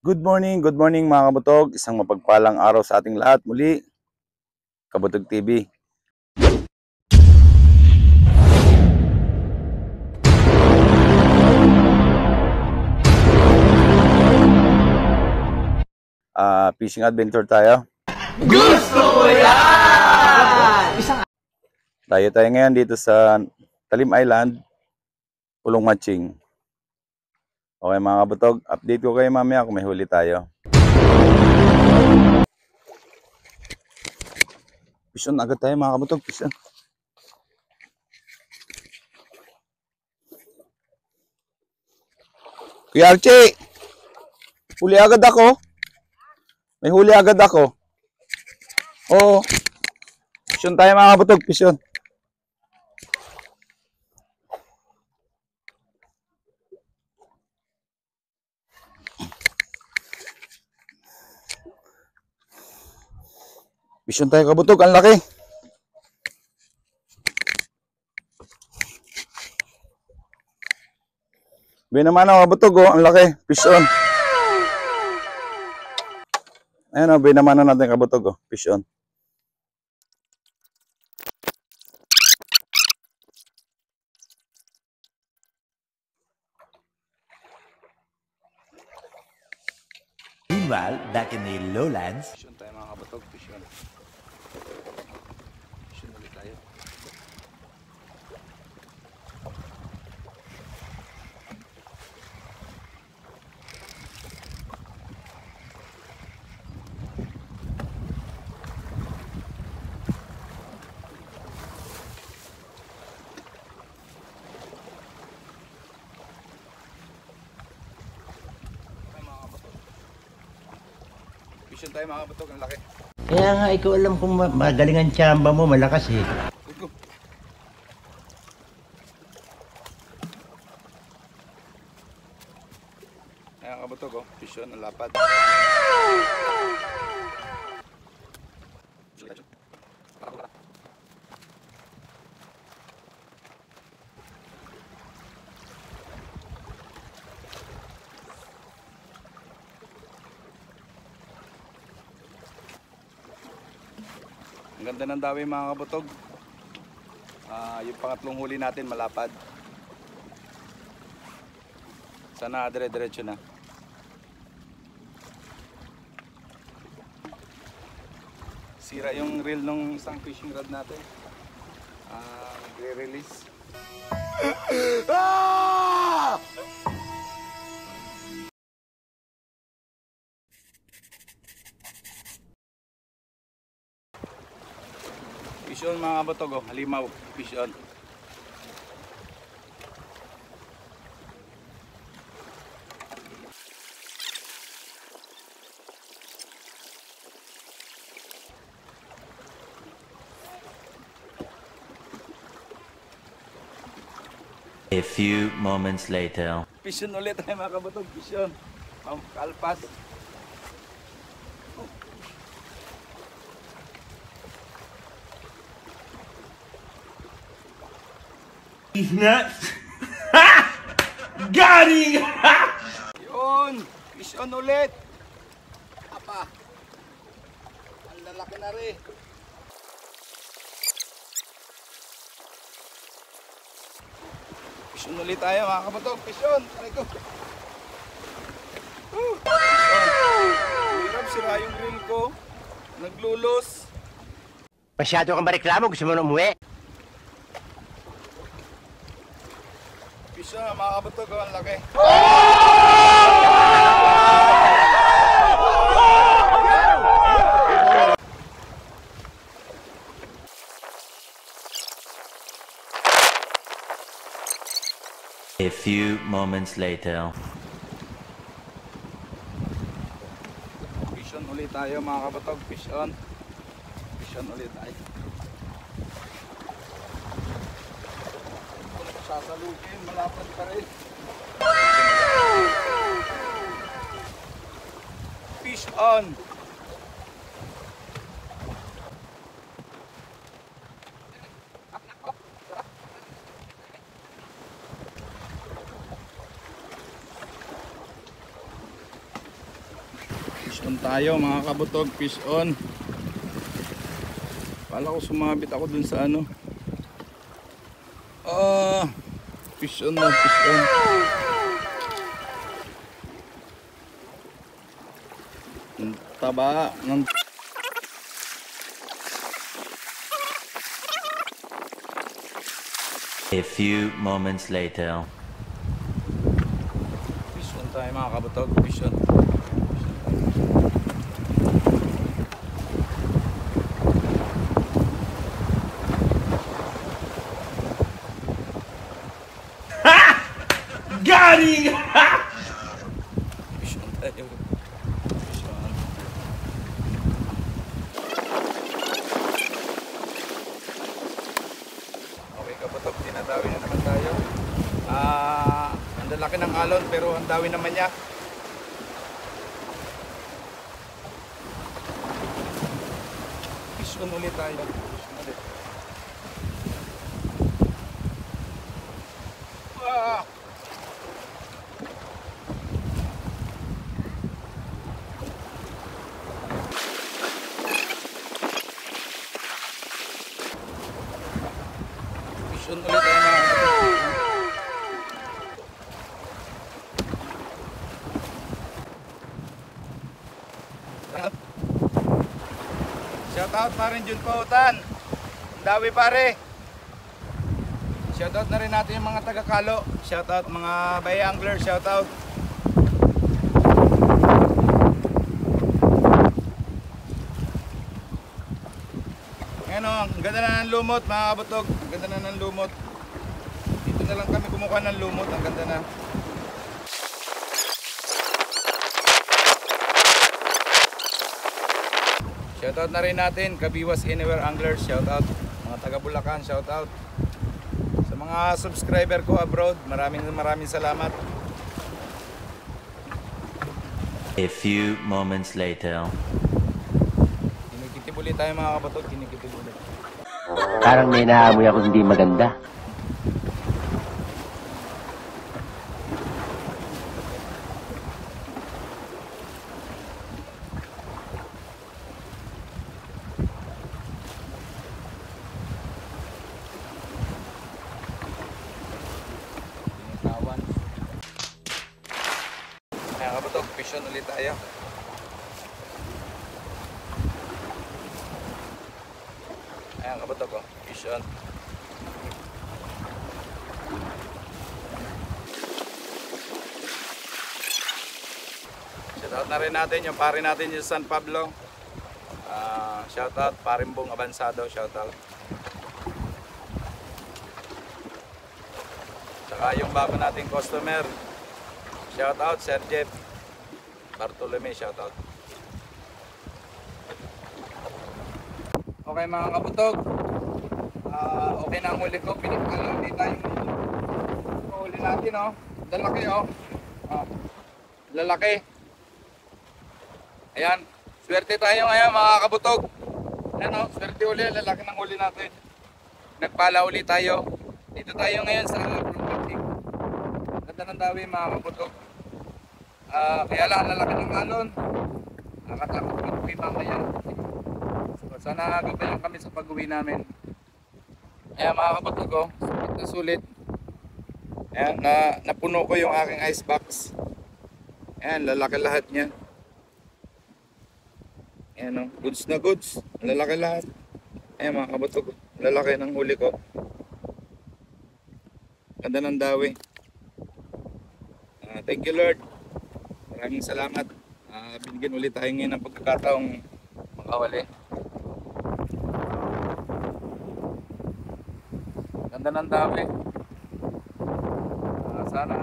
Good morning mga kabutog. Isang mapagpalang araw sa ating lahat. Muli, Kabutog TV. Fishing adventure tayo. Gusto ko yan! Tayo ngayon dito sa Talim Island, Pulong Matching. Okay mga kabutog, update ko kayo mamaya kung may huli tayo. Fishon agad tayo mga kabutog, fishon. Kuya Archie, huli agad ako. May huli agad ako. Oo. Fishon tayo mga kabutog, fishon. Fishon tayo kabutog, ang laki. Naman ako kabutog, oh, ang laki. Fishon. Ayan o, naman natin kabutog, oh, fishon. Meanwhile, back in the lowlands. Fishon tayo mga kabutog, fishon. Fishon ulit tayo. Fishon tayo mga kabutog, ang laki. Kaya nga, ikaw alam kung magaling ang tsamba mo, malakas eh. Ayan kabutog, oh, fishon, ang lapad. Ang ganda ng dawi mga kabutog. Yung pangatlong huli natin malapad. Sana dire-diretso na. Sira yung reel ng isang fishing rod natin. Nagre-release. Fishon mga kabutog, oh, halimaw, fishon. A few moments later. Fishon ulit tayo mga kabutog, fishon. Kalpas. He's nuts. Got him! Yun! Fishon ulit! Apa! Ang lalaki na rin! Fishon ulit tayo mga kabutog! Fishon! Aray ko! Hirap, sira yung reel ko. Naglulos. Masyado kang bareklamo, gusto mo na umuwi? Fishon mga kabutog, ang laki. A few moments later. Fishon ulit tayo mga kabutog, fishon. Fishon ulit tayo. Sasalugin, malapad pa rin. Fish on! Doon tayo mga kabutog, fish on. Kala ko sumabit ako dun sa ano. Fish on na, fish on. Ang taba ng A few moments later. fish on tayo mga kabutog, fish on. Got him! Fish on tayo. Fish on. Okay kabutog, tinadawi na naman tayo. Ang lalaki ng alon pero ang dawi naman niya. Fish on ulit tayo. Fish on ulit. Ah! Fish on ulit tayo mga kapatid. Shout out pa rin Jun Pautan. Dawi pare. Shout out na rin natin yung mga taga Kalo. Shout out mga bay angler, shout out. Ngayon o, ang ganda na ng lumot mga kabutog. Ang ganda na ng lumot. Dito na lang kami kumukuha ng lumot. Ang ganda na. Shoutout na rin natin Kabiwas Anywhere Anglers, shoutout. Mga taga Bulacan, shoutout. Sa mga subscriber ko abroad, maraming salamat. A few moments later. Kinikitib ulit tayo mga kapatid, kinikitib ulit. Parang may naamoy ako hindi maganda. Tinitawan. Ayan kapatid, fish on ulit tayo. Ayan kapatid ko, fish on. Shoutout na rin natin yung pare natin yung San Pablo. Shoutout Parimbong Abansado, shoutout. Saka yung bago nating customer, shoutout Sir Jeff Bartolome, shoutout. Okay mga kaputog, okay na ang huli ko, pinipakala ulit tayo yung huli natin, oh. Lalaki, oh. Lalaki. Ayan, swerte tayo ngayon mga kabutog. Ayan, oh, swerte uli, lalaki ng huli natin. Nagpala uli tayo. Dito tayo ngayon sa Promoting. Ganda ng dawi mga kabutog. Kaya lang, lalaki ng alon. Nakatakot mag-uwi mamaya. So, sana gabayan kami sa pag-uwi namin. Ayan mga kabutog, oh, sulit na sulit. Ayan, napuno ko yung aking ice box. Ayan, lalaki lahat niya. Ayan, oh, goods na goods. Lalaki lahat. Ayan mga kabutog, lalaki ng huli ko. Ganda ng dawi. Thank you Lord. Maraming salamat. Binigyan ulit tayo ngayon ng pagkakataong makawali. Ganda ng dawi. Sana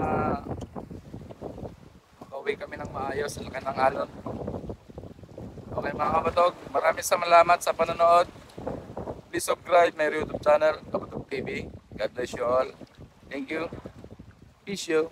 makauwi kami ng maayos. Laki ng alon. Okay mga kabutog, maraming salamat sa panonood. Please subscribe my YouTube channel, Kabutog TV. God bless you all. Thank you. Peace you.